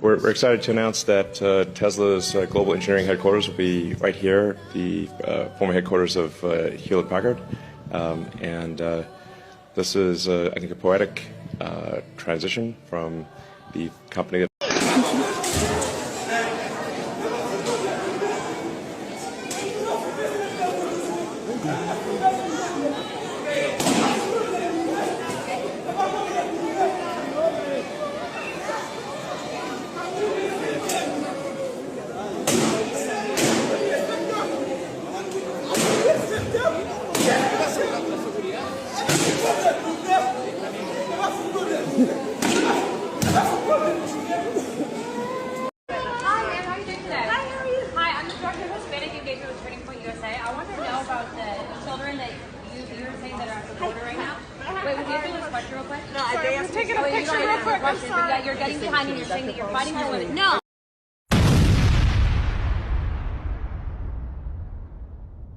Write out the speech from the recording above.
We're excited to announce that Tesla's global engineering headquarters will be right here, the former headquarters of Hewlett Packard. This is, I think, a poetic transition from the company that I want to know about the children that you were saying that are at the border right now. Wait, would you answer this question real quick? No, I'm taking a picture real quick. I'm sorry. You're getting behind and you're saying that you're fighting for women. No.